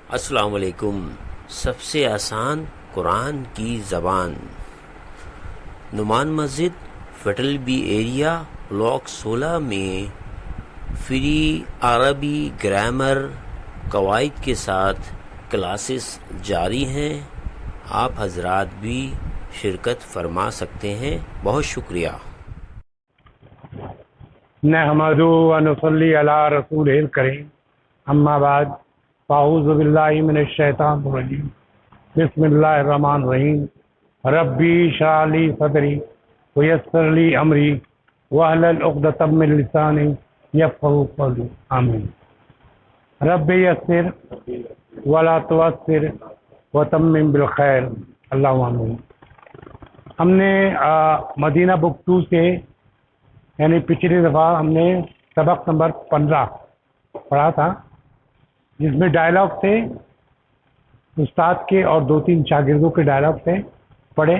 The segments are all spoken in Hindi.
अस्सलाम वालेकुम। सबसे आसान कुरान की ज़बान। नुमान मस्जिद फेडरल बी एरिया ब्लॉक 16 में फ्री अरबी ग्रामर कवायद के साथ क्लासेस जारी हैं। आप हजरात भी शिरकत फरमा सकते हैं। बहुत शुक्रिया। नहमदु व नुसल्ली अला रसूलिल करीम, अम्मा बाद, फ़अऊज़ु बिल्लाहि मिनश शैतानिर रजीम, बिस्मिल्लाहिर रहमानिर रहीम। रब्बी इश्रह ली सदरी व यस्सिर ली अमरी वहलुल उक़दतम मिन लिसानी यफ़क़हू क़ौली। आमीन। रब्बी यस्सिर वला तुअस्सिर व तम्मिम बिल खैर। अल्लाहुम्मा आमीन। हमने मदीना बुक 2 से, यानी पिछली दफ़ा हमने सबक नंबर 15 पढ़ा था, जिसमें डायलॉग थे उस्ताद के और 2-3 शागिर्दों के डायलॉग थे पढ़े।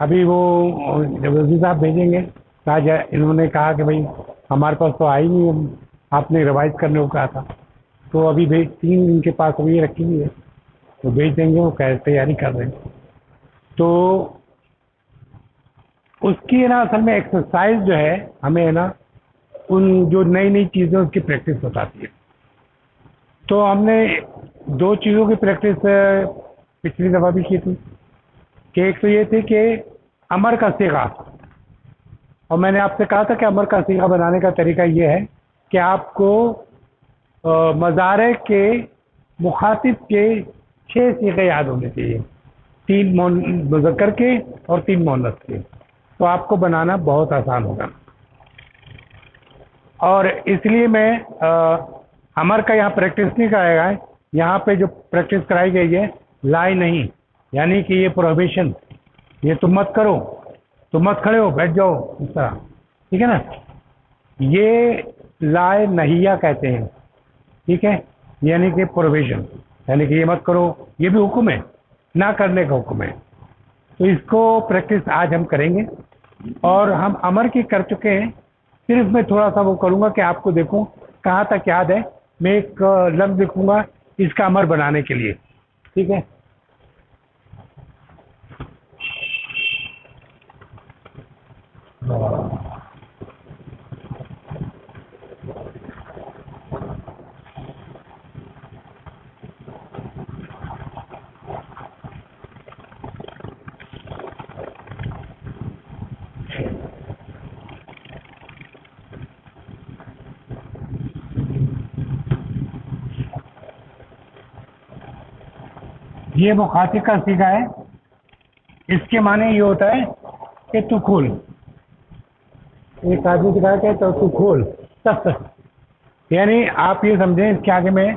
अभी वो जब वज़ीर साहब भेजेंगे, कहा इन्होंने कहा कि भाई हमारे पास तो आई नहीं, आपने रिवाइज करने को कहा था, तो अभी 3 इनके पास अभी रखी हुई है, तो भेज देंगे। वो कह तैयारी कर रहे हैं, तो उसकी ना असल में एक्सरसाइज जो है हमें है ना, उन जो नई नई चीज़ें उसकी प्रैक्टिस बताती है। तो हमने 2 चीज़ों की प्रैक्टिस पिछली दफ़ा भी की थी, कि एक तो ये थी कि अमर का सीगा, और मैंने आपसे कहा था कि अमर का सीगा बनाने का तरीका ये है कि आपको मज़ारे के मुखातिब के 6 सीगे याद होने चाहिए, 3 मुज़क्कर के और 3 मुअन्नस के, तो आपको बनाना बहुत आसान होगा। और इसलिए मैं अमर का यहाँ प्रैक्टिस नहीं कराएगा। यहाँ पे जो प्रैक्टिस कराई गई है लाई नहीं, यानी कि ये प्रोहिबिशन, ये तुम मत करो, तुम मत खड़े हो, बैठ जाओ, इस तरह, ठीक है ना। ये लाए नहिया कहते हैं, ठीक है, यानी कि प्रोहिबिशन, यानी कि ये मत करो, ये भी हुक्म है, ना करने का हुक्म है। तो इसको प्रैक्टिस आज हम करेंगे, और हम अमर की कर चुके हैं। सिर्फ मैं थोड़ा सा वो करूँगा कि आपको देखूँ कहाँ तक याद है। मैं एक लफ्ज़ लिखूँगा इसका अमर बनाने के लिए, ठीक है। ये मुखातिब का सीगा है। इसके माने ये होता है कि तू खोल, एक आदमी दिखा के तो तू खोल, तब यानी आप ये समझें इसके आगे में,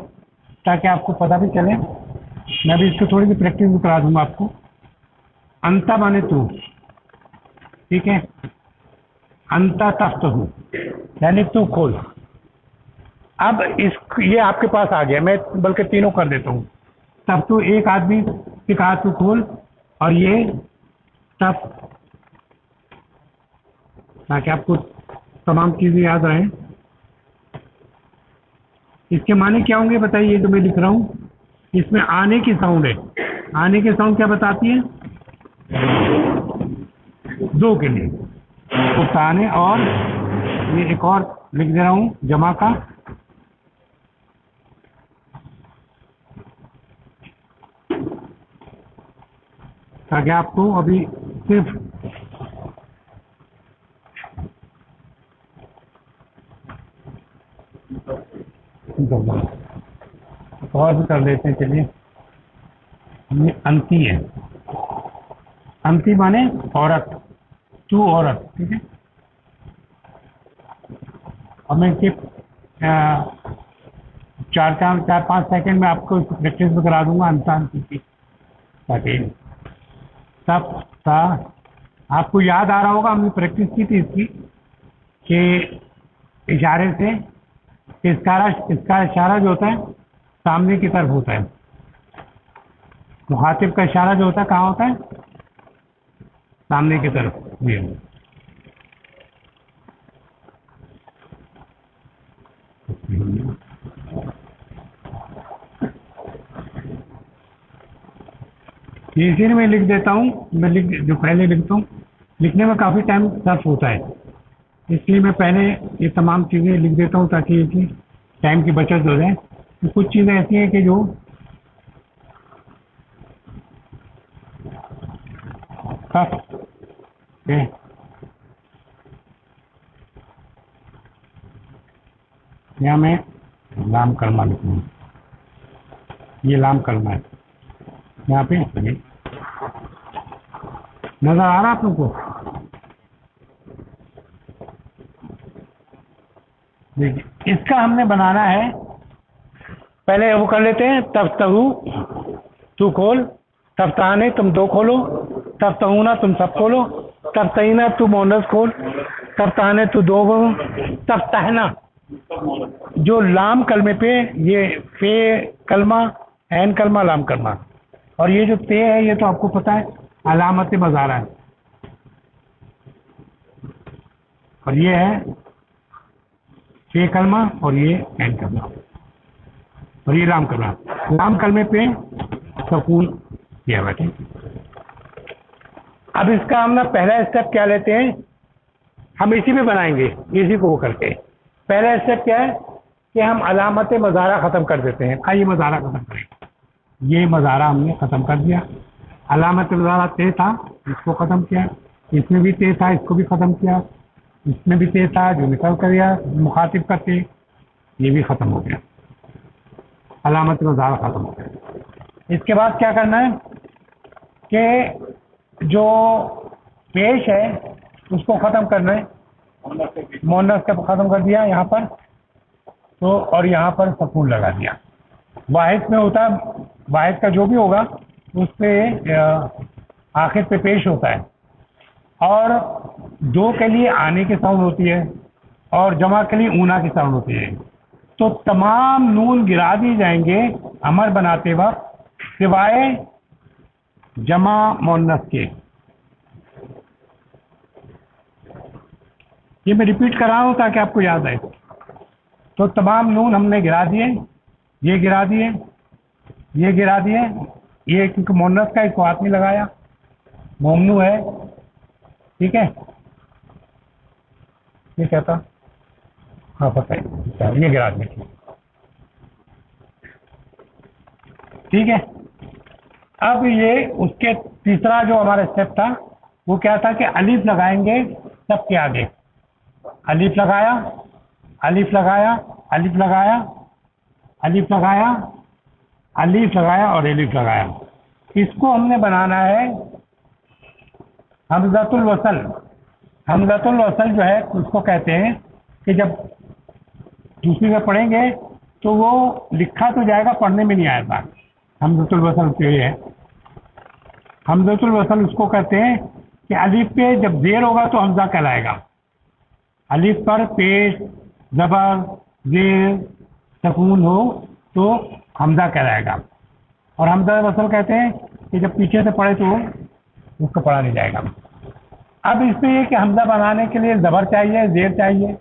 ताकि आपको पता भी चले। मैं अभी इसको थोड़ी सी प्रैक्टिस भी करा दूंगा आपको। अंता माने तू, ठीक है, अंता तख्त हूँ, यानी तू खोल। अब ये आपके पास आ गया, मैं बल्कि तीनों कर देता हूँ। तब तो एक आदमी से कहा तू खोल, और ये तब, ताकि आपको तमाम चीज़ें याद रहें। इसके माने क्या होंगे बताइए, ये जो मैं लिख रहा हूँ, इसमें आने की साउंड है। आने की साउंड क्या बताती है? 2 के लिए उताने, और ये एक और लिख दे रहा हूँ जमा का, ताकि आपको अभी सिर्फ और भी कर लेते हैं। चलिए, ये अंती है। अंती माने औरत, तू औरत, ठीक है। और मैं सिर्फ 4-5 सेकंड में आपको प्रैक्टिस भी करा दूंगा अंता अंती की, ताकि तब ता आपको याद आ रहा होगा। हमने प्रैक्टिस की थी इसकी, कि इशारे से, इसका इशारा जो होता है सामने की तरफ होता है। मुखातिब का इशारा जो होता है कहाँ होता है? सामने की तरफ। ये ये इसी में लिख देता हूँ, मैं जो पहले लिखता हूँ, लिखने में काफ़ी टाइम सर्फ होता है, इसलिए मैं पहले ये तमाम चीज़ें लिख देता हूँ ताकि इसी टाइम की बचत हो जाए। तो कुछ चीज़ें ऐसी हैं कि जो सर्फ है, यहाँ मैं लाम कलमा लिखूँगा, ये लाम कलमा है यहाँ पे। नजर आ रहा आप लोग को? देखिए इसका हमने बनाना है, पहले वो कर लेते हैं। तफ्तहू तू खोल, तफ्ताने तुम दो खोलो, तफ्तहूना तुम सब खोलो, तफ्तहीना तू मोनस खोल, तफ्ताने तू दो खोलो, तफ्तहना जो लाम कलमे पे, ये फे कलमा, ऐन कलमा, लाम कलमा, और ये जो ते है ये तो आपको पता है अलामत मज़ारा है, और ये है फे कलमा और ये ऐन कलमा और ये लाम कलमा। लाम कलमे पे सकून किया हुआ। ठीक, अब इसका हम ना पहला स्टेप क्या लेते हैं, हम इसी में बनाएंगे, इसी को वो करके। पहला स्टेप क्या है कि हम अलामत मज़ारा ख़त्म कर देते हैं। आइए मज़ारा ख़त्म करें। ये मज़ारा हमने ख़त्म कर दिया। अलामत मज़ारा ते था, इसको ख़त्म किया, इसमें भी ते था, इसको भी ख़त्म किया, इसमें भी ते था जो निकल कर गया मुखातिब का ते, ये भी ख़त्म हो गया, अलामत मज़ारा ख़त्म हो गया। इसके बाद क्या करना है कि जो पेश है उसको ख़त्म करना है। मोनस का ख़त्म कर दिया यहाँ पर तो, और यहाँ पर सकून लगा दिया। वाहिद में होता है, वाहिद का जो भी होगा उस पर आखिर पे पेश होता है, और दो के लिए आने की साउंड होती है और जमा के लिए ऊना की साउंड होती है। तो तमाम नून गिरा दिए जाएंगे अमर बनाते वक्त सिवाय जमा मोन्नस के। ये मैं रिपीट कर रहा हूँ ताकि आपको याद आए। तो तमाम नून हमने गिरा दिए, ये गिरा दिए, ये गिरा दिए, ये क्योंकि मोन्नस का इसको हाथ नहीं लगाया, मोमनू है, ठीक है। ये क्या था, हाँ पता है, ये गिरा दिए, ठीक है। अब ये उसके तीसरा जो हमारा स्टेप था वो क्या था कि अलीफ लगाएंगे सबके आगे। अलीफ लगाया, अलीफ लगाया, अलीफ लगाया, अलीफ लगाया, अलीफ लगाया और अलीफ लगाया। इसको हमने बनाना है हमज़तुल वसल। हमज़तुल वसल जो है उसको कहते हैं कि जब दूसरी में पढ़ेंगे तो वो लिखा तो जाएगा, पढ़ने में नहीं आएगा। हमज़तुल वसल तो ये है, हमज़तुल वसल उसको कहते हैं कि अलीफ पे जब ज़ेर होगा तो हमज़ा कहलाएगा। अलीफ पर पेश, ज़बर, ज़ेर, सकून हो तो हमज़ा कहलाएगा। और हमज़ा वसल कहते हैं कि जब पीछे से पढ़े तो उसको पढ़ा नहीं जाएगा। अब इसमें ये कि हमज़ा बनाने के लिए ज़बर चाहिए, ज़ेर चाहिए,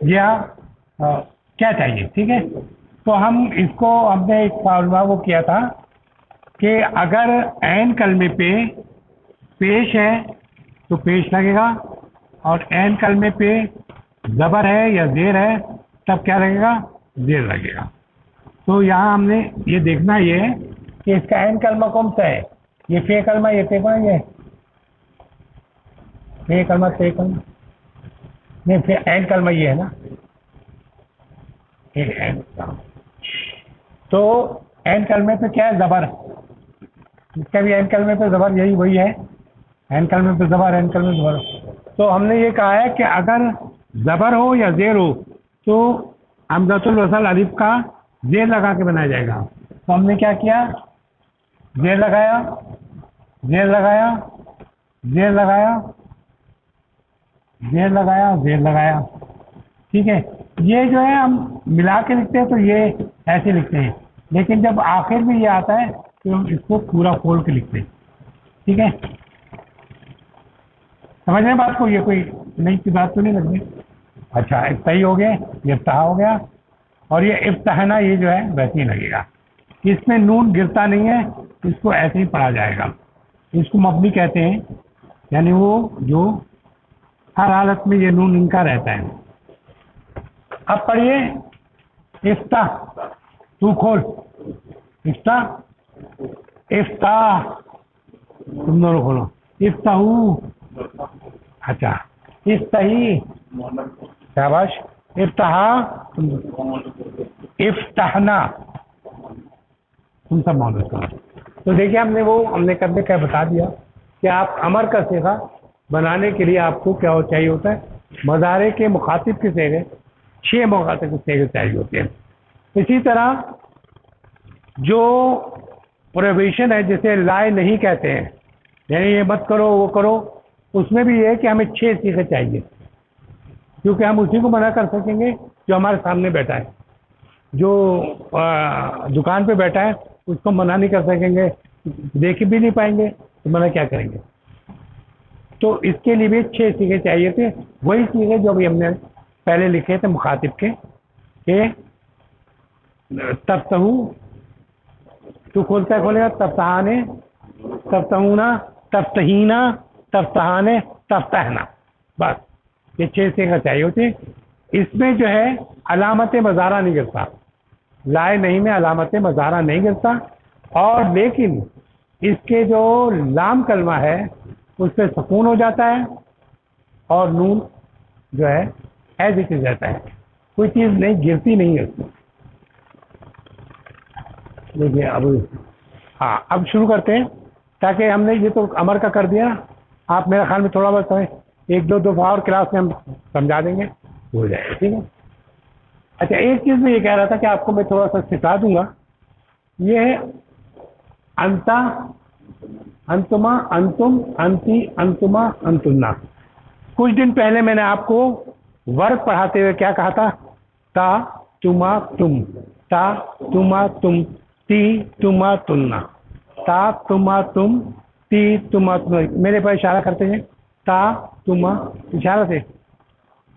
या क्या चाहिए, ठीक है। तो हम इसको हमने एक फार्मूला वो किया था कि अगर ऐन कलमे पे पेश है तो पेश लगेगा, और ऐन कलमे पे ज़बर है या ज़ेर है तब क्या लगेगा, ज़ेर लगेगा। तो यहाँ हमने ये देखना ये है कि इसका ऐन कलमा कौन सा है, ये फे कलमा, ये ते कलमा, ये फे कलमा, ते कलमा नहीं, फे ऐन कलमा ये है ना, तो ऐन कलमे पे क्या है, ज़बर। इसका भी ऐन कलमे पे ज़बर यही वही है, ऐन कलमे पे ज़बर, ऐन कलमे ज़बर। तो हमने ये कहा है कि अगर ज़बर हो या ज़ेर हो तो हमज़तुल वसल अलीफ का ज़ेर लगा के बनाया जाएगा। तो हमने क्या किया, ज़ेर लगाया, ज़ेर लगाया, ज़ेर लगाया, ज़ेर लगाया, ज़ेर लगाया, ठीक है। ये जो है हम मिला के लिखते हैं तो ये ऐसे लिखते हैं, लेकिन जब आखिर में ये आता है तो हम इसको पूरा खोल के लिखते हैं, ठीक है। समझ रहे हैं बात को, ये कोई नई सी बात तो नहीं लग रही। अच्छा, इफ्ताही हो गया, ये इफ्ताहा हो गया, और ये इफ्ताहना ये जो है वैसे ही लगेगा, इसमें नून गिरता नहीं है, इसको ऐसे ही पढ़ा जाएगा। इसको मबनी कहते हैं, यानी वो जो हर हालत में ये नून इनका रहता है। अब पढ़िए, इफ्ता, तू खोल, इफ्ता, इफ्ता, तुम दोनों खोलो, इफ्ताहू, अच्छा, इफ्ताही, शाबाश, इफ्ताहा, इफ्ताहना, तुम सब मौजूद करो। तो देखिए हमने करने का बता दिया कि आप अमर का सीगा बनाने के लिए आपको क्या चाहिए होता है, मज़ारे के मुखातिब के सीगे, 6 मुखातिब के सीगे चाहिए होते हैं। इसी तरह जो प्रोहिबिशन है, जिसे लाए नहीं कहते हैं, यानी ये मत करो वो करो, उसमें भी ये है कि हमें 6 सीगे चाहिए, क्योंकि हम उसी को मना कर सकेंगे जो हमारे सामने बैठा है। जो दुकान पे बैठा है उसको मना नहीं कर सकेंगे, देख भी नहीं पाएंगे, तो मना क्या करेंगे। तो इसके लिए भी 6 सीगे चाहिए थे, वही सीगे जो अभी हमने पहले लिखे थे मुखातिब के तफ्तहू, तू खोलता है खोलेगा, तफ्तहाने, तफ्तहूना, तफ्तहीना, तफ्तहाने, तफ्तहना, बस ये 6 सीगे चाहिए होते। इसमें जो है अलामत मज़ारा नहीं गिरता, लाए नहीं में अलामत मज़ारा नहीं गिरता, और लेकिन इसके जो लाम कलमा है उस पर सुकून हो जाता है और नून जो है एज इट इज रहता है, कोई चीज़ नहीं गिरती नहीं है उसमें। देखिए अब, हाँ अब शुरू करते हैं, ताकि हमने ये तो अमर का कर दिया, आप मेरा ख्याल में थोड़ा बहुत समय 1-2 दफ़ा और क्लास में हम समझा देंगे, हो जाएगा, ठीक है। अच्छा, एक चीज़ मैं ये कह रहा था कि आपको मैं थोड़ा सा सिखा दूंगा, ये है अंता, अंतुमा, अंतुम, अंती, अंतुमा, अंतुन्ना। कुछ दिन पहले मैंने आपको वर्ग पढ़ाते हुए क्या कहा था, ता, तुमा, तुम, ता, तुमा, तुम, ती, तुमा, तुन्ना, ता, तुमा, तुम, ती, तुमा, तुम, मेरे पर इशारा करते हैं, ता, तुमा, इशारा से,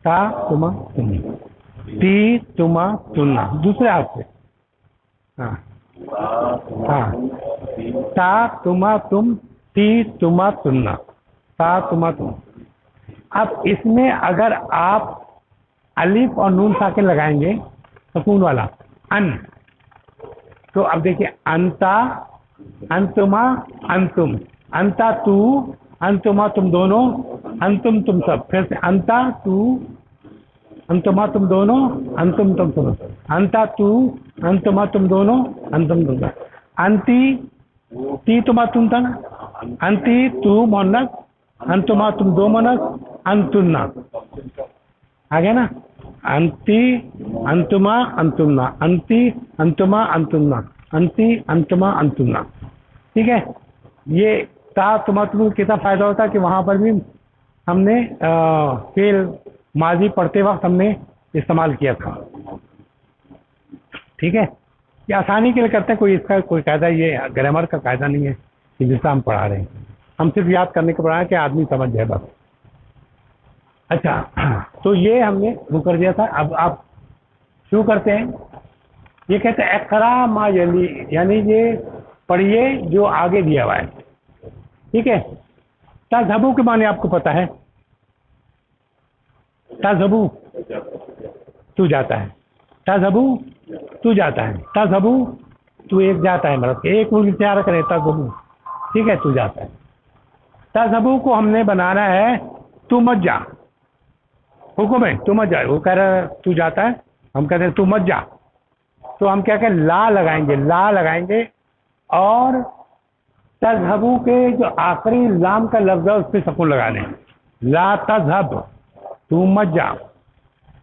ता, तुमा, तुम, ती, तुमा, तुन्ना, दूसरे हाथ से, हाँ हाँ, ता, तुमा, तुम, ती, तुमा, तुन्ना, ता, तुमा, तुम। अब इसमें अगर आप अलिफ और नून साकिन लगाएंगे सुकून वाला अन, तो अब देखिए अंता, अंतुमा, अंतुम, अंता तू, अंतुमा तुम दोनों, अंतुम तुम सब, फिर से अंता तू, अंतुमा तुम दोनों, अंतुम तुम दोनों, अंता तू, अंतुमा तुम दोनों, अंतुम तुम दोनों, अंती, ती तुमा तुम था ना, अंती तू मोनस, अंतुमा तुम दो मोनस, अंतुन्ना, आ गया ना, अंती, अंतुमा, अंतुन्ना, अंती, अंतुमा, अंतुन्ना, अंती, अंतुमा, अंतुन्ना, ठीक है। ये ता तुमा तुम कितना फायदा होता है कि वहाँ पर भी हमने फेल माजी पढ़ते वक्त हमने इस्तेमाल किया था, ठीक है। ये आसानी के लिए करते हैं, कोई इसका कोई कायदा, ये ग्रामर का कायदा नहीं है कि जिसका हम पढ़ा रहे हैं, हम सिर्फ याद करने को पढ़ा है कि आदमी समझ जाए बस। अच्छा, तो ये हमने वो कर दिया था। अब आप शुरू करते हैं, ये कहते हैं इक़रा मा यली, यानी ये पढ़िए जो आगे दिया हुआ है, ठीक है। तज़हबू के माने आपको पता है, तज़हबू तू जाता है, तज़हबू तू जाता है, तज़हबू तू एक जाता है, मतलब एक मुल्क से आ रहा करे, तज़हबू, ठीक है, तू जाता है। तज़हबू को हमने बनाना है तू मत जा, हुक्म है तू मत जा, वो कह रहा है तू जाता है, हम कहते हैं तू मत जा, तो हम क्या कहें, ला लगाएंगे, ला लगाएंगे, और तज़हबू के जो आखिरी लाम का लफ्ज़ है उस पर सुकून लगा दें, ला तज़हब, तू मत जा,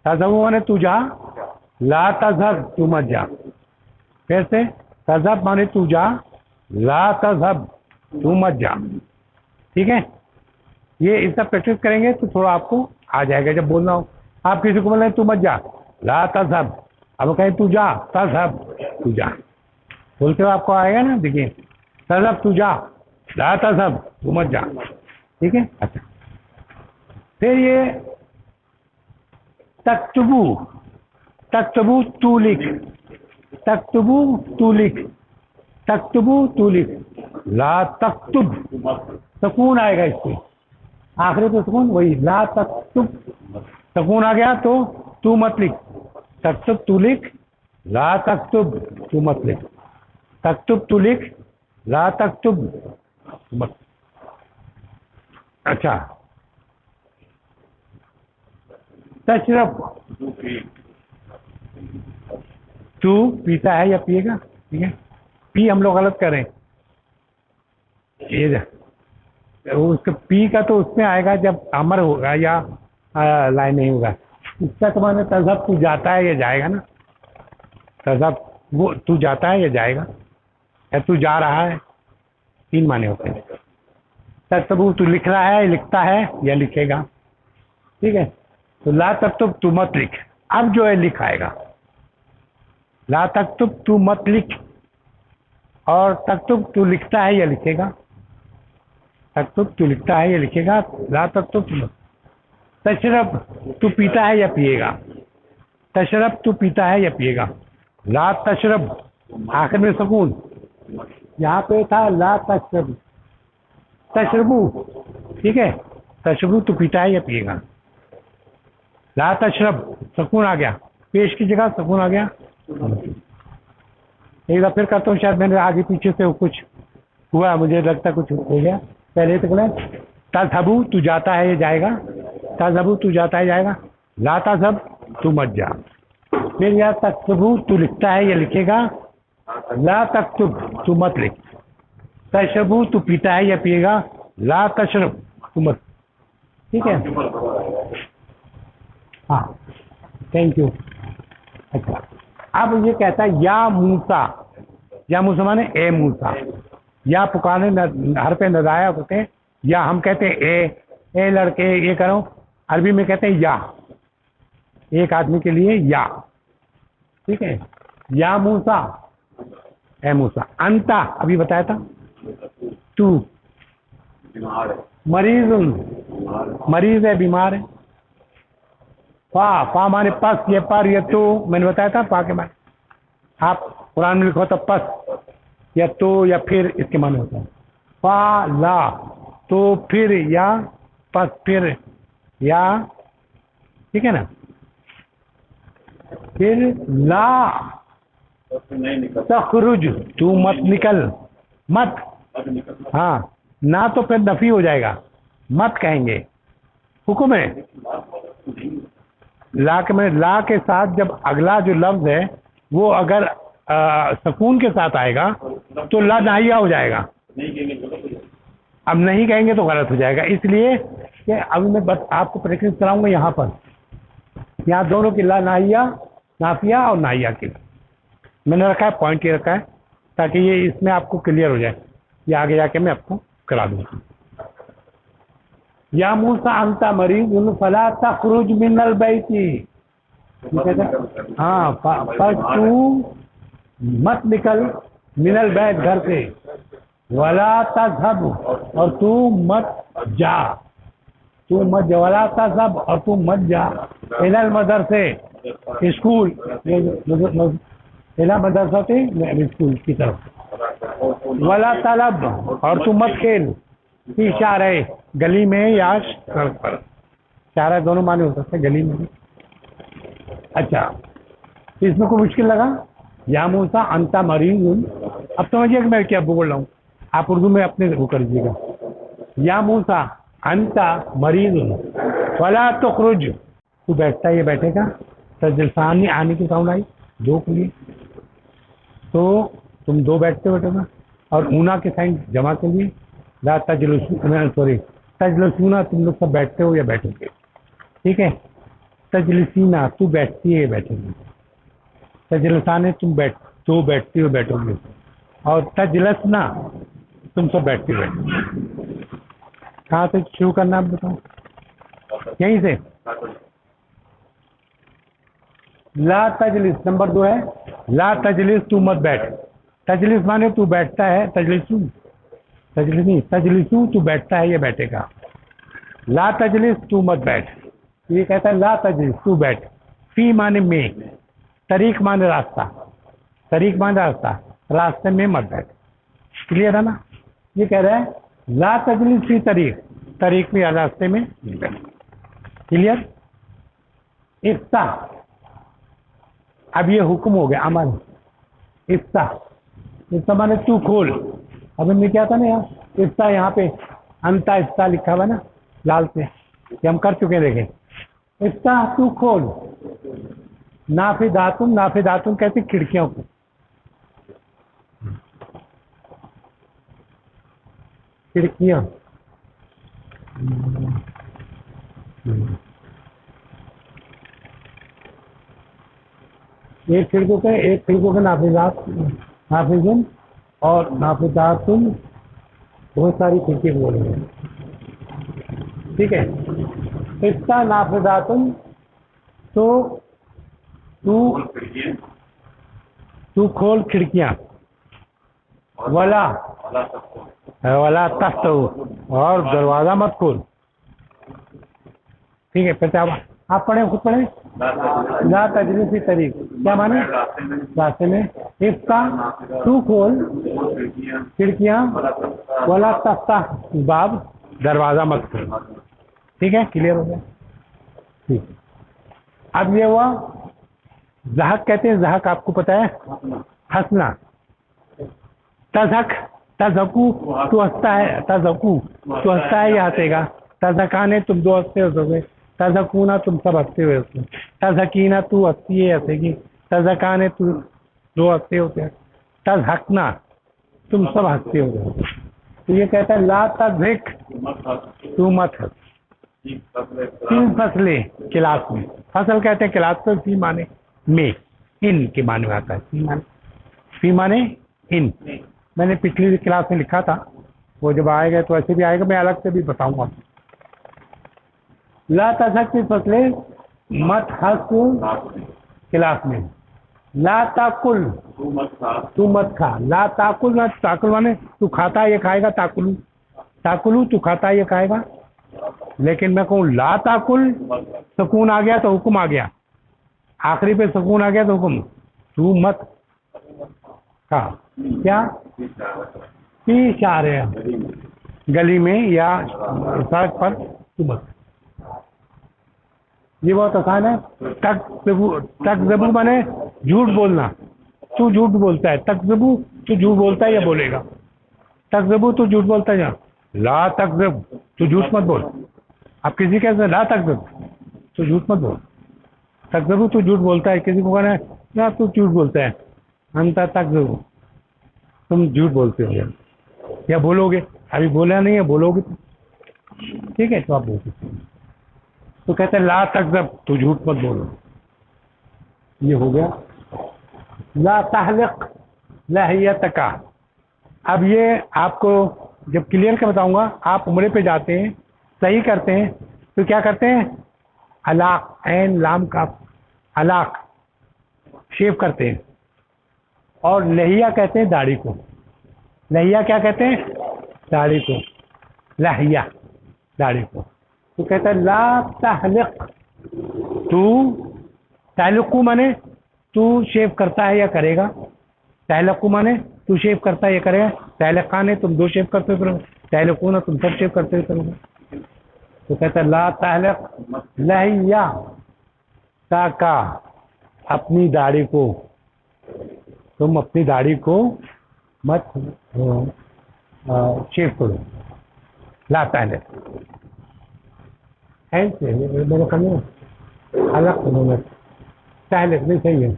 तज़हबू माने तू जा, ला तज़हब तू मत जा, फिर से तज़हब माने तू जा, ला तज़हब तू मत जा, ठीक है। ये इसका प्रैक्टिस करेंगे तो थोड़ा आपको आ जाएगा। जब बोलना हो, आप किसी को बोलें तू मत जा, ला तज़हब, अब कहें तू जा, तज़हब तू जा, बोलते हुए आपको आएगा ना, देखिए तज़हब तू जा, ला तज़हब तू मत जा, ठीक है। अच्छा, फिर ये तक्तबू, तक्तबू तू लिख, तक्तबू तू लिख, तक्तबू तू लिख, ला तक्तुब, सुकून आएगा इससे, आखिरी पे सुकून, वही ला तक्तुब, सुकून आ गया तो तू मत लिख, तक्तुब तू लिख, ला तक्तुब तू मत लिख, तक्तुब तू लिख, ला तक्तुब मत। अच्छा, तशरब, तू पीता है या पिएगा, ठीक है, पी हम लोग गलत करें, ये उसका पी का तो उसमें आएगा जब अमर होगा या लाइन नहीं होगा। इसका तो माने तजहब तू जाता है या जाएगा ना, तजहब वो तू जाता है या जाएगा, या तू जा रहा है, 3 माने होते हैं। तब तू लिख रहा है, लिखता है या लिखेगा, ठीक है। तो ला तक्तुब तू मत लिख, अब जो है लिख आएगा, ला तक्तुब तू मत लिख, और तक्तुब तू लिखता है या लिखेगा, तक्तुब तू लिखता है या लिखेगा, ला तक्तुब तू मत। तशरब तू पीता है या पिएगा, तशरब तू पीता है या पिएगा, ला तशरब, आखिर में सुकून, यहाँ पे था ला तशरब, तशरबू, ठीक है, तशरबू तू पीता है या पिएगा, ला तशरब, सुकून आ गया, पेश की जगह सुकून आ गया। एक बार फिर करता हूँ, शायद मैंने आगे पीछे से कुछ हुआ, मुझे लगता कुछ हो गया। पहले तो बोला तज़हबू तू जाता है या जाएगा, तज़हबू तू जाता है जाएगा, ला तज़हब तू मत जा, फिर या तक्तुबू तू लिखता है या लिखेगा, ला तक्तुब तू मत लिख, तशरबू तू पीता है या पिएगा, ला तशरब तू मत, ठीक है। हाँ, थैंक यू। अच्छा, अब ये कहता है या मूसा, या मूसा माने ए मूसा, या पुकारने हर पे नदाया होते हैं, या हम कहते हैं ए लड़के ये करो, अरबी में कहते हैं या, एक आदमी के लिए या, ठीक है। या मूसा, ए मूसा, अंता अभी बताया था, तू मरीजुन, मरीज है, बीमार है, फा माने पस, ये पर, ये तो मैंने बताया था, पा के माने, आप कुरान में लिखो तो पस या तो या फिर, इसके माने होता है फा ला, तो फिर या, पस फिर या, ठीक है ना, फिर ला तखरुज तू मत निकल, मत, हाँ ना तो फिर नफी हो जाएगा, मत कहेंगे, हुक्म है। ला के में, ला के साथ जब अगला जो लफ्ज है वो अगर सुकून के साथ आएगा तो ला नाहिया हो जाएगा, अब नहीं कहेंगे तो गलत हो जाएगा, इसलिए कि अभी मैं बस आपको प्रैक्टिस कराऊंगा यहाँ पर, यहाँ दोनों की ला नाहिया, नाफिया और नाहिया की मैंने रखा है, पॉइंट ये रखा है ताकि ये इसमें आपको क्लियर हो जाए, ये आगे जाके मैं आपको करा दूंगा। या मूसा अंता मरीज फला तखरुज मिनल बैती, हाँ पर तू मत निकल, मिनल बैत घर से, वला तज़हब और तू मत जा, तू मत जा, वला तज़हब और तू मत जा, इलल मदरसे स्कूल, इला मदरसा थे स्कूल की तरफ, वला तलब और तू मत खेल, इशारे गली में या सड़क पर, इशारा दोनों माने हो सकते गली में भी। अच्छा, इसमें कोई मुश्किल लगा? या मूसा अंता मरीज, अब समझिए कि मैं क्या बोल रहा हूँ, आप उर्दू में अपने वो कर दीजिएगा। या मूसा अंता मरीज वला तुखरुज, तू बैठता है ये बैठेगा, तजलसानी आने की साउंड आई दो के लिए, तो तुम दो बैठते बैठेगा, और ऊना के साइन जमा के लिए, ला तजलसूना, सॉरी तजलसूना तुम लोग सब बैठते हो या बैठोगे, ठीक है। तजलसीना तू बैठती है बैठोगे, तजलसाने तुम दो बैठती हो बैठोगे, और तजलसना तुम सब बैठते हो बैठोगे। कहाँ से शुरू करना आप बताओ? यहीं से। ला तजलिस नंबर 2 है, ला तजलिस तू मत बैठ, तजलिस माने तू बैठता है, तजलिसू, तजलिस नहीं, तजलिसू तू बैठता है या बैठेगा, ला तजलिस तू मत बैठ, ये कहता है ला तजलिस तू बैठ, फी माने में, तरीक माने रास्ता, तरीक माने रास्ता, रास्ते में मत बैठ, क्लियर है ना? ये कह रहा है ला तजलिस फी तरीक, तरीक में या रास्ते में। क्लियर? इफ्ता, अब ये हुक्म हो गया अमर। इफ्ता, इफ्ता माने तू खोल। अब इनमें क्या था ना यहाँ, इफ्ता यहाँ पे अंता इफ्ता लिखा हुआ ना लाल से, ये हम कर चुके हैं। देखें, इफ्ता तू खोल। नाफिदातुन, नाफिदातुन कहते खिड़कियों को। खिड़कियां, एक खिड़कों के नाफिजात, नाफिजुन और नाफिदातुन, बहुत सारी खिड़की बोलेंगे। ठीक है, इफ्ता नाफिदातुन, तो तू खोल खिड़कियां। वला वला तख्त, और दरवाजा मत खोल। ठीक है, फिर आप पढ़े, खुद पढ़े। ला तजलिस तरीक क्या माने? रास्ते में। इफ्ता तू खोल खिड़कियां, वला तख्ता बाब, दरवाजा मत खोल। ठीक है, क्लियर हो गया? ठीक। अब ये हुआ ज़हक, कहते हैं ज़हक, आपको पता है हंसना। तज़हक, तज़हकू तू हंसता है, तज़हकू तू हंसता है या हंसेगा। तज़हकाने तुम दो हंसते हो, तज़हकूना तुम सब हंसते हुए हो। तज़हकीना तू हंसती है हंसेगी। तज़हकाने तू दो हंसते होते हैं। तज़हकना तुम सब हंसते हो। तो ये कहता है ला तज़हिक, तू मत हंस। 3 फसलें क्लास में, फसल कहते हैं क्लास को, फी माने में, इन के माने में आता है। फी माने इन। मैंने पिछली क्लास में लिखा था, वो जब आएगा तो ऐसे भी आएगा, मैं अलग से भी बताऊंगा। ला तज़हक की फसलें, मत हंस क्लास में। ला ताकुल, तू मत खा। ला ताकुल, ना ताकुल माने तू खाता है ये खाएगा। ताकुलू, ताकुलू तू खाता है ये खाएगा। लेकिन मैं कहूँ ला ताकुल, सुकून आ गया तो हुक्म आ गया, आखिरी पे सुकून आ गया तो हुक्म, तू मत खा। क्या? पीछ आ रहे हैं गली में या सड़क पर, तू मत। ये बहुत आसान है। तकज़बू माने झूठ बोलना, तू झूठ बोलता है। तकज़बू तू झूठ बोलता है या बोलेगा। तकज़बू तू झूठ बोलता है या। ला तकज़ब तू झूठ मत बोल। आप किसी के ला तकज़ब तू झूठ मत बोल। तकज़बू तू झूठ बोलता है, किसी को कहना है ना तू झूठ बोलता है, अंता तकज़बू तुम झूठ बोलते हो या बोलोगे। अभी बोला नहीं है, बोलोगे। ठीक है, तो आप बोल सकते हैं। तो कहते हैं ला तकज़ब तू झूठ मत बोलो। ये हो गया। ला तहलिक लहियतका। अब ये आपको जब क्लियर कर बताऊंगा, आप उम्रे पे जाते हैं, सही करते हैं, तो क्या करते हैं? अलाक, ऐन लाम का अलाक, शेव करते हैं। और लहिया कहते हैं दाढ़ी को। लहिया क्या कहते हैं? दाढ़ी को। लहिया दाढ़ी को। तो कहता है ला तहलिक, तू तहलकू माने तू शेव करता है या करेगा। तहलकू माने तू शेव करता है या करेगा। तहलकाने तुम दो शेव करते हो, तहलकू ना तुम सब शेव करते हो करोगे। तो कहता है ला तहलक लहिया ताका, अपनी दाढ़ी को, तुम अपनी दाढ़ी को मत शेव करो। ला तहलक ऐसे मेरे करने अलग सुनो, तहलक नहीं सही है।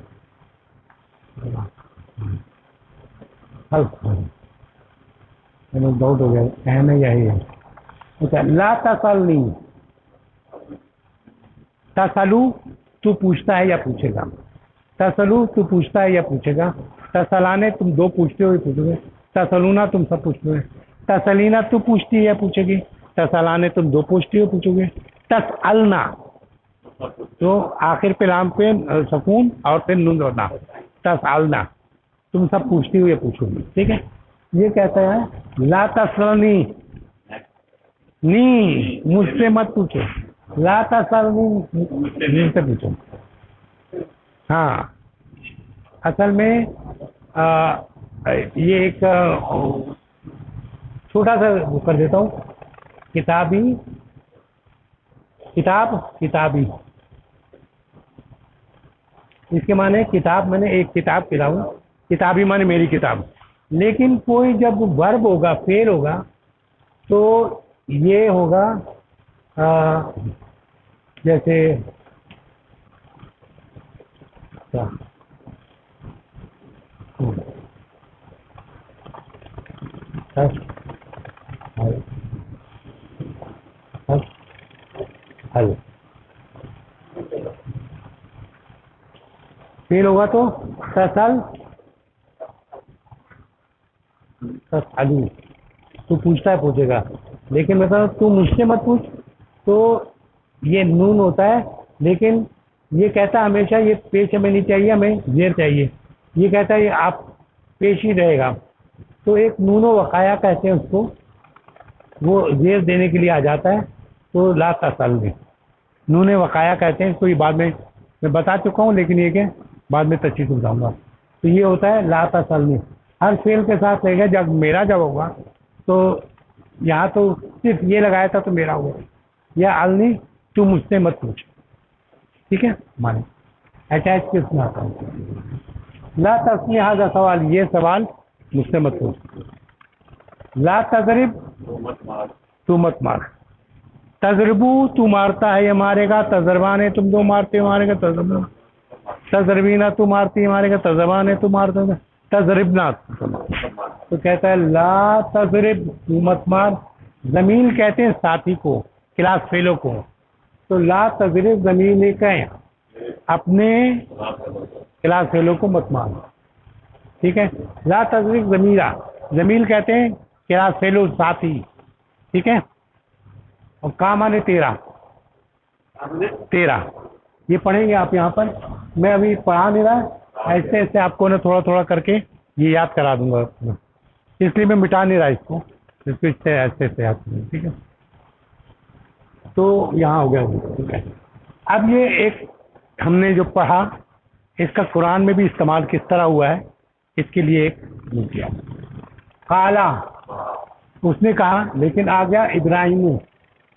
मैंने डाउट हो गया, कहना यही है। अच्छा, ला तसलनी, तसलू तू पूछता है या पूछेगा। तसलू तू पूछता है या पूछेगा। तसलाने तुम दो पूछते हो या पूछोगे। तसलूना तुम सब पूछते हो। तसलीना तू पूछती है या पूछेगी। तसलाने तुम दो पूछती हो पूछोगे। तसअलना तो आखिर पे लाम पे सुकून और फिर नून होना। तसअलना तुम सब पूछती हो या पूछोगी। ठीक है, ये कहता है ला तसलनी, नी मुझसे मत पूछो। ला तसलनी मुझसे पूछो। हाँ, असल में ये एक छोटा सा वो कर देता हूँ, किताबी, किताब, किताबी, इसके माने किताब मैंने एक किताब खिलाऊं, किताबी माने मेरी किताब। लेकिन कोई जब वर्ब होगा, फेल होगा, तो ये होगा जैसे क्या, हल, फेल होगा तो तसल, तसलू। तू पूछता है पूछेगा, लेकिन मतलब तू मुझसे मत पूछ, तो ये नून होता है, लेकिन ये कहता है हमेशा ये पेश हमें नहीं चाहिए, हमें जेर चाहिए। ये कहता है ये आप पेश ही रहेगा, तो एक नूनो वकाया कहते हैं उसको, वो जेर देने के लिए आ जाता है, तो ला तसल में नूने वकाया कहते हैं इसको। ये बाद में मैं बता चुका हूँ, लेकिन ये क्या बाद में तफसील से बताऊंगा। तो ये होता है ला तसल में, हर फेल के साथ रहेगा। जब मेरा जब होगा तो यहाँ तो सिर्फ ये लगाया था तो मेरा हुआ, या अलनी तू मुझसे मत पूछ, ठीक है, माने अटैच किस में आता है। ला तस्नी हाजा सवाल, ये सवाल मुझसे मत पूछ। ला तजरिब, तू मत मार। तजरबू, तू मारता है, ये मारेगा। तजरबान है, तुम दो मारते हो, मारेगा। तजरबा, तजरबीना, तू मारती है, मारेगा। तजरबान है, तू मारते हो, तजरिबना। तो कहता है ला तजरिब, तू मत मार। जमीन कहते हैं साथी को, क्लास फेलो को, तो ला तजरिब जमीन कहें अपने क्लास फेलो को मत मार, ठीक है। ला तजरिब जमीला, जमील कहते हैं क्लास फेलो साथी, ठीक है। और का माने तेरा, तेरा ये पढ़ेंगे आप यहाँ पर, मैं अभी पढ़ा नहीं रहा, ऐसे ऐसे आपको ना थोड़ा थोड़ा करके ये याद करा दूंगा, इसलिए मैं मिटा नहीं रहा इसको इससे ऐसे ऐसे याद करूँगा, ठीक है। तो यहाँ हो गया, ठीक है। अब ये एक हमने जो पढ़ा, इसका कुरान में भी इस्तेमाल किस तरह हुआ है, इसके लिए एक किया। काला, उसने कहा, लेकिन आ गया इब्राहिम।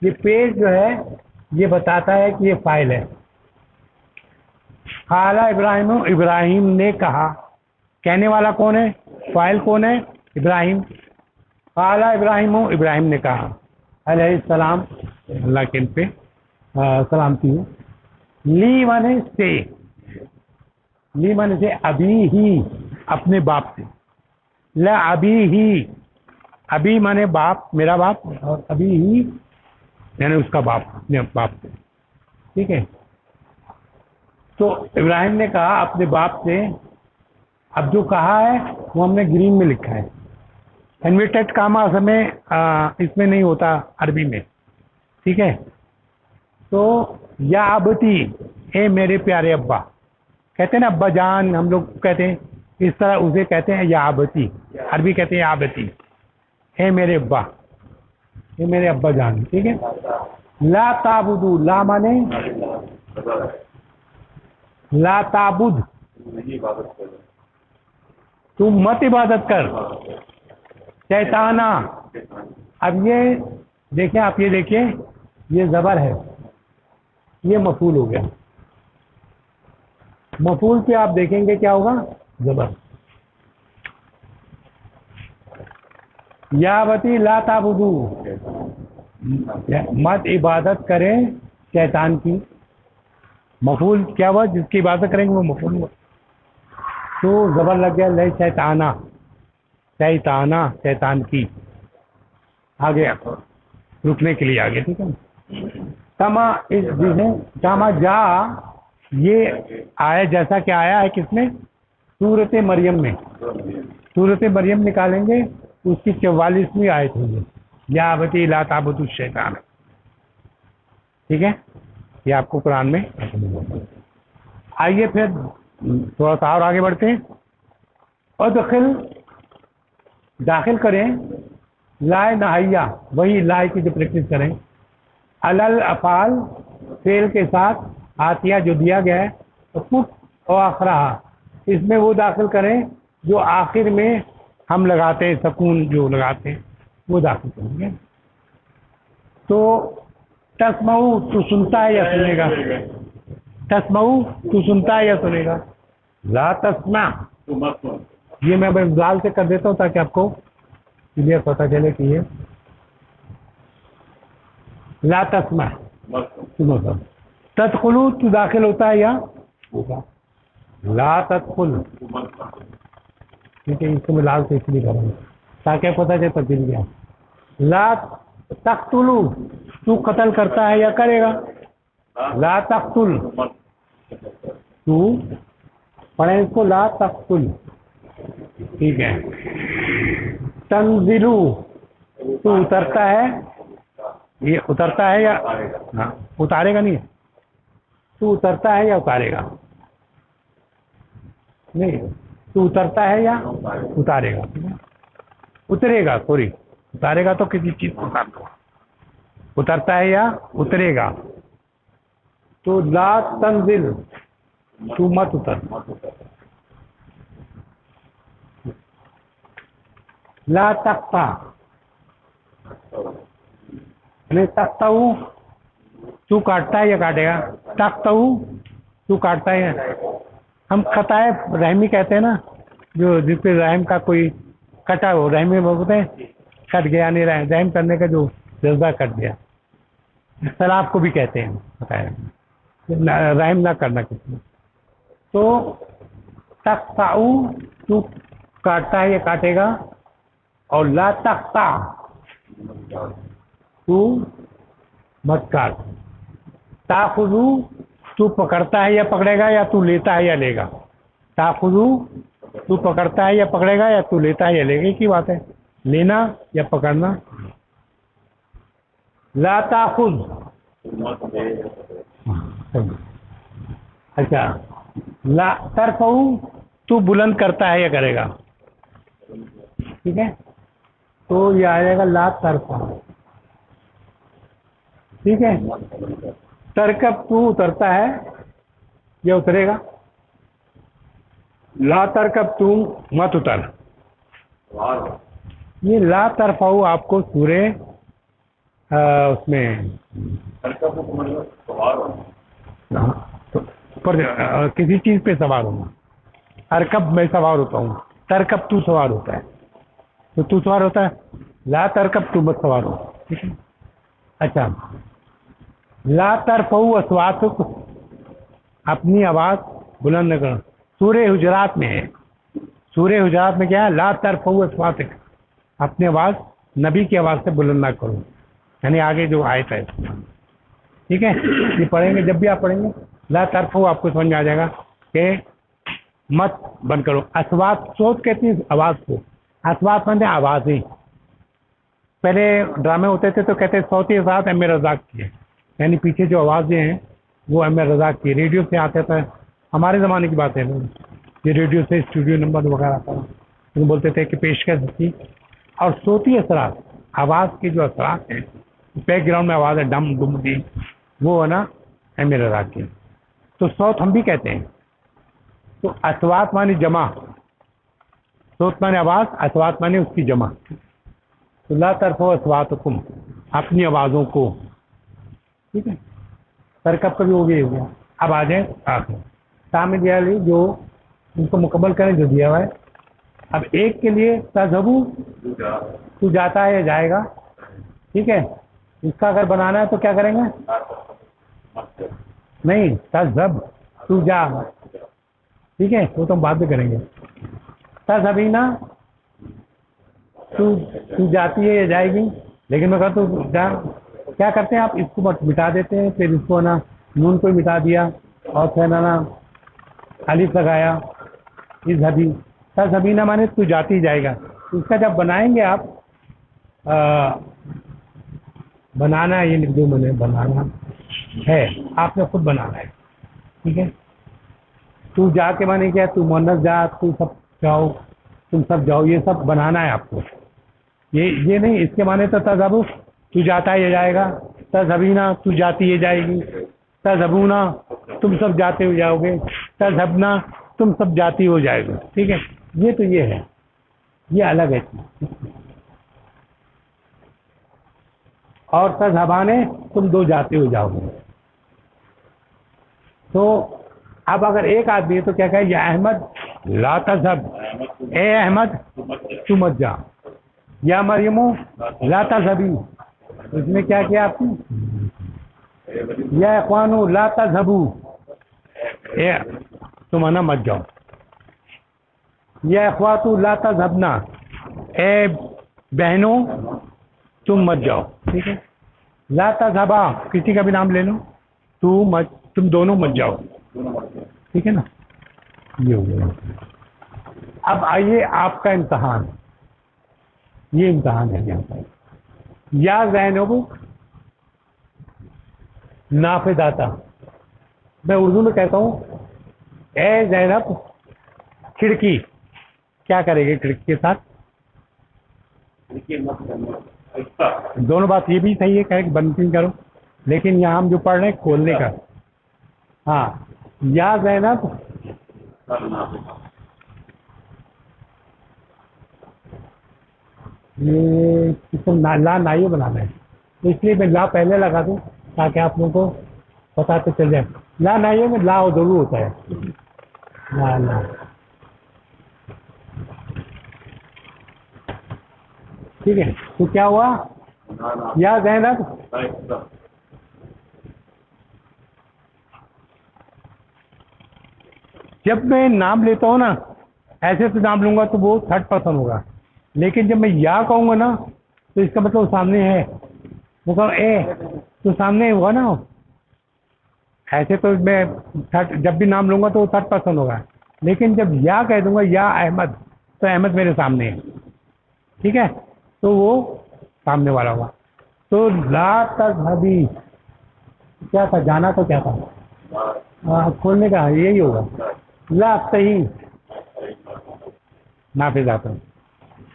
ये पेज जो है ये बताता है कि ये फाइल है। काला इब्राहिम, इब्राहिम ने कहा, कहने वाला कौन है, फाइल कौन है, इब्राहिम। काला इब्राहिम, इब्राहिम ने कहा, अलैहिस्सलाम, अल्लाह के इन पे सलामती हो। ली माने से, ली माने से अभी ही, अपने बाप से। ला अभी ही, अभी माने बाप, मेरा बाप, और अभी ही यानी उसका बाप, अपने बाप से, ठीक है। तो इब्राहिम ने कहा अपने बाप से। अब जो कहा है वो हमने ग्रीन में लिखा है, इन्वर्टेड कामा समय इसमें नहीं होता अरबी में, ठीक है। तो या अबती, ए मेरे प्यारे अब्बा, कहते हैं ना अब्बा जान, हम लोग कहते हैं इस तरह, उसे कहते हैं या अबती, अरबी कहते हैं या अबती, ए मेरे अब्बा, ये मेरे अब्बा जान, ठीक है। ला ताबुदू, ला माने ला ताबुद, तुम मत इबादत कर शैताना। अब ये देखें आप, ये देखिए ये जबर है, ये मफूल हो गया। मफूल पे आप देखेंगे क्या होगा, जबर। या बती ला ताबुदू, मत इबादत करें शैतान की। मफूल क्या हुआ, जिसकी इबादत करेंगे वो मफूल हुआ, तो जबर लग गया। ले शैताना, शैताना, शैतान की, आगे रुकने के लिए आगे, ठीक है। तमा, इस तमा जा, ये आया जैसा कि आया है किसमें, सूरत मरियम में। सूरत मरियम निकालेंगे, उसकी 44वीं आयत होगी, या अबती ला ताबुदु शैतान, ठीक है। ये आपको कुरान में। आइए फिर थोड़ा सा और आगे बढ़ते हैं। और दाखिल करें लाए नहाया, वही लाए की जो प्रैक्टिस करें। अलल अफाल, फेल के साथ आतिया जो दिया गया है, तो पुट और आखरा, इसमें वो दाखिल करें जो आखिर में हम लगाते हैं, सकून जो लगाते हैं, वो दाखिल करेंगे। तो तस्मऊ तू सुनता है या सुनेगा, तस्मऊ तू सुनता है या सुनेगा, ला तस्मा ये मैं बस लाल से कर देता हूँ ताकि आपको क्लियर पता चले कि ये ला तस्मा सुनो सब। तदखुलू तू दाखिल होता है या होगा, ला तदखुल ठीक है, इसको मैं लाल से इसलिए करूँगा ताकि पता चले तब्दील क्या। ला तख्तुलू तू कत्ल करता है या करेगा, ला तख्तुल तू पढ़े इसको, ला तख्तुल ठीक है। तंजिलू तू उतरता है, ये उतरता है या हाँ उतारेगा नहीं, तू उतरता है या उतारेगा, नहीं तू उतरता है या उतारेगा, उतरेगा सॉरी, उतारेगा तो किसी चीज को उतार दो, उतरता है या उतरेगा। तो ला तंजिल तू मत उतर, ला तख्ता नहीं तख्ताऊ तू काटता है या काटेगा, तख्ताऊ तू काटता है, हम खताए रहमी कहते हैं ना, जो जिसपे रहम का कोई कटा हो, रहमी बोलते हैं कट गया, नहीं रहम करने का जो जज्बा कट गया, सलाब को भी कहते हैं खताए, रहम ना करना किसी। तो तख्ताऊ तू काटता है या काटेगा, और ला तख्ता तू मत काट। ताखुजू तू पकड़ता है या पकड़ेगा, या तू लेता है या लेगा, ताखुजू तू पकड़ता है या पकड़ेगा, या तू लेता है या लेगा, की बात है, लेना या पकड़ना। ला ताखुज अच्छा, ला तरफऊ तू बुलंद करता है या करेगा, ठीक है, तो ये आ जाएगा ला तरफा, ठीक है। तरकब तू उतरता है या उतरेगा, ला तरकब तू मत उतर। ये ला तरफाऊ आपको सूरे उसमें पर किसी चीज पे सवार होना, अरकब में सवार होता हूँ, तरकब तू सवार होता है, तो तू सवार होता है, ला तरकब तू मत सवार हो, ठीक है। अच्छा, ला तरफऊ अस्वातुक अपनी आवाज बुलंद न करो, सूरे हुजरात में है, सूरे हुजरात में क्या है, ला तरफऊ अस्वातुक अपनी आवाज नबी की आवाज से बुलंद ना करो, यानी आगे जो आयत है, ठीक है, ये पढ़ेंगे जब भी आप पढ़ेंगे ला तरफऊ आपको समझ में आ जाएगा कि मत बंद करो। अस्वात सोच कहती है आवाज को, अस्वात मतलब आवाजें, पहले ड्रामे होते थे तो कहते सौती साथ एम रज़ाक की है, यानी पीछे जो आवाज़ें हैं वो एम रज़ाक की, रेडियो से आते थे, हमारे ज़माने की बात है, ये रेडियो से स्टूडियो नंबर वगैरह आता था, तो बोलते थे कि पेशकश थी। और सोती असरात आवाज़ के जो असरात हैं, बैकग्राउंड में आवाज़ है डम डुम की, वो है ना एम रज़ाक की, तो सौत हम भी कहते हैं। तो अस्वात मानी जमा, सोत माने आवाज़, अस्वात माने उसकी जमा। तो ला तरफो अस्वातकुम अपनी आवाज़ों को, ठीक है, तरकब कभी हो गया। अब आ जाए आखिर सामने दिया जो उनको मुकम्मल करें जो दिया हुआ है। अब एक के लिए तज़हबू तू जाता है या जाएगा, ठीक है, इसका अगर बनाना है तो क्या करेंगे, नहीं तज़हब तू जा, ठीक है, वो तो हम बाद में करेंगे। तज़हबीना तू जाती है या जाएगी, लेकिन मैं कहता हूँ जा, क्या करते हैं आप इसको मिटा देते हैं, फिर इसको ना नून को मिटा दिया और फिर ना अलिफ लगाया, इस हबी तज़हबीना माने तू जाती जाएगा। तो इसका जब बनाएंगे आप बनाना है, ये लिख दो मैंने, बनाना है, आपने खुद बनाना है, ठीक है। तू जा के माने क्या, तू मुन्नस जा, तू सब जाओ, तुम सब जाओ, ये सब बनाना है आपको, ये नहीं, इसके माने तो तज़हबू तू जाता है ये जाएगा, तज़हबीना तू जाती है जाएगी, तज़हबूना तुम सब जाते हो जाओगे, तज़हबना तुम सब जाती हो जाएगी, ठीक है। ये तो ये है, ये अलग है। और तज़हबाने, तुम दो जाते हो जाओगे। तो अब अगर एक आदमी है तो क्या कहे, या अहमद ला तज़हब, ए अहमद तू मत जा, या मरियमो ला तज़हबी, इसमें क्या किया आपने, या इख्वानो ला तज़हबू, ए तुम आना मत जाओ, या इख्वातु ला तज़हबना, ए बहनों तुम मत जाओ। ठीक है, ला तज़हबा, किसी का भी नाम ले लो, तुम दोनों मत जाओ। ठीक है ना, ये हो गया। अब आइए आपका इम्तहान, ये इम्तहान है यहाँ पर। या ज़ैनबु नाफिदाता, मैं उर्दू में कहता हूँ, ए ज़ैनब खिड़की, क्या करेगी खिड़की के साथ, दोनों बात ये भी सही है, कहे बंद नहीं करो, लेकिन यहाँ हम जो पढ़ रहे हैं खोलने का। हाँ, या ज़ैनब ये इसको ला नाइए बनाना है, तो इसलिए मैं ला पहले लगा दूं ताकि आप लोगों को पता तो चल जाए। ला नाइए में ला जरूर होता है, ला। ठीक है, तो क्या हुआ, या ज़ैनब, जब मैं नाम लेता हूँ ना, ऐसे तो नाम लूंगा तो वो थर्ड पर्सन होगा, लेकिन जब मैं या कहूँगा ना तो इसका मतलब सामने है, वो कहो ए तो सामने हुआ ना। ऐसे तो मैं जब भी नाम लूंगा तो वो थर्ड पर्सन होगा, लेकिन जब या कह दूंगा या अहमद, तो अहमद मेरे सामने है। ठीक है, तो वो सामने वाला होगा। तो ला तज़हबी क्या था, जाना तो क्या था, खोलने का यही होगा, ला सही नाफिज आता है,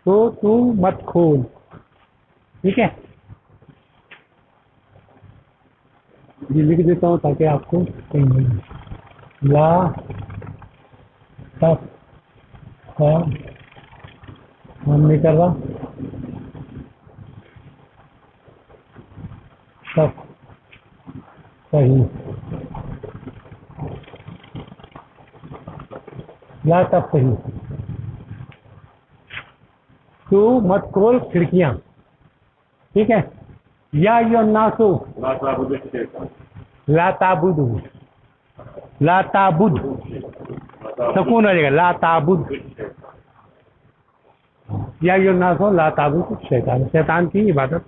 तो तू मत खोल। ठीक है, ये लिख देता हूँ ताकि आपको कहीं मिले। ला तफ हम नहीं कर रहा, तफ सही, ला तफ सही, तू मत खोल खिड़कियां। ठीक है, या यो नासो ला ताबुद, ला ताबुद सुकून हो जाएगा, ला ताबुद, या यो नासो ला ताबुद शैतान, शैतान की इबादत।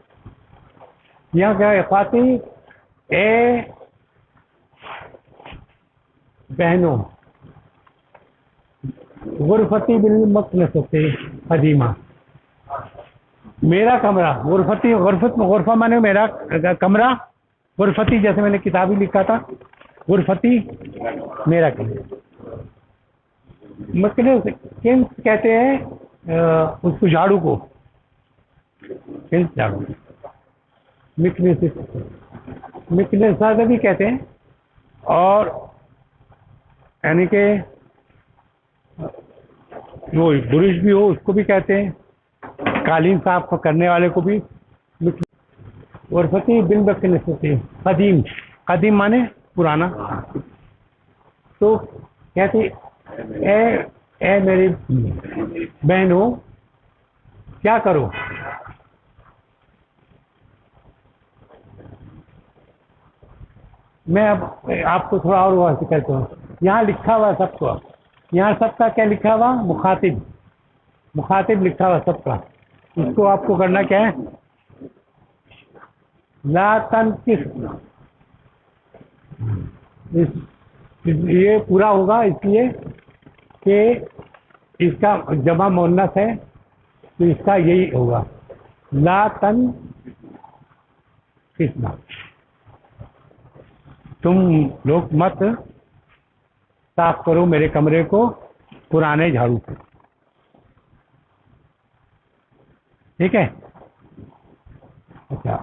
यहाँ क्या है, फाती ए बहनों, गुरफती बिल मकनसते कदीमा, मेरा कमरा, गुरफती गुरफत गुरफा माने मेरा कमरा, गुरफती जैसे मैंने किताबी लिखा था, गुरफती मेरा कमरा। मकनस किन कहते हैं उसको, झाड़ू को किन झाड़ू, मिकनेसा भी कहते हैं, और यानी कि जो बुरुश भी हो उसको भी कहते हैं, कालीन साफ करने वाले को भी। गुरफती बिन बकनसती कदीम, कदीम माने पुराना। तो कहते ए मेरी बहन हो, क्या करो, मैं अब आपको थोड़ा और वहाँ से कहता हूँ। यहाँ लिखा हुआ सबको, यहाँ सबका क्या लिखा हुआ, मुखातिब, मुखातिब लिखा हुआ सबका। इसको आपको करना क्या है, ला तनकिस, ये पूरा होगा इसलिए कि इसका जमा मुन्नस है, तो इसका यही होगा, ला तन किस्ना, तुम लोग मत साफ करो मेरे कमरे को पुराने झाड़ू से। ठीक है, अच्छा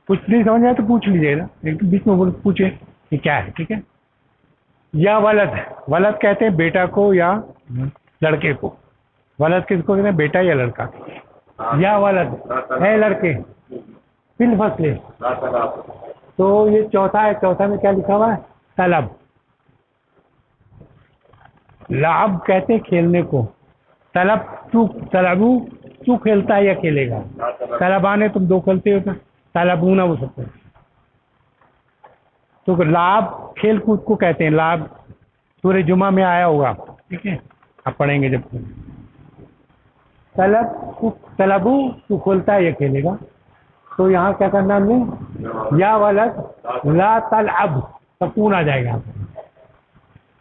कुछ नहीं समझ आया तो पूछ लीजिएगा, एक बीच में पूछे कि क्या है। ठीक है, या वलद, वलद कहते हैं बेटा को या लड़के को। वलद किसको कहते हैं, बेटा या लड़का। या वलद है लड़के, फिल फसले, तो ये चौथा है, चौथा में क्या लिखा हुआ है? तलब। लाब कहते हैं खेलने को, तलब तू, तलबू तू खेलता है या खेलेगा, तलबाने तुम दो खेलते हो, तो तलबूना वो सकते हैं। तो लाभ खेल कूद को कहते हैं, लाभ सूरह जुमा में आया होगा, ठीक है, आप पढ़ेंगे जब। तलबू तू खोलता है या खेलेगा, तो यहाँ क्या करना हमने, या वलद ला तलब, सकून आ जाएगा।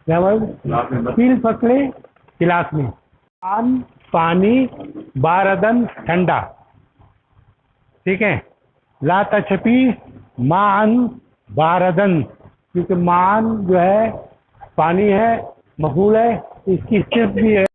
क्या वलद फिल फसले क्लास में, पानी, बारदन ठंडा, ठीक है। ला तछपी मान बारदन, क्योंकि मान जो है पानी है, मफूल है, इसकी सिर्फ भी है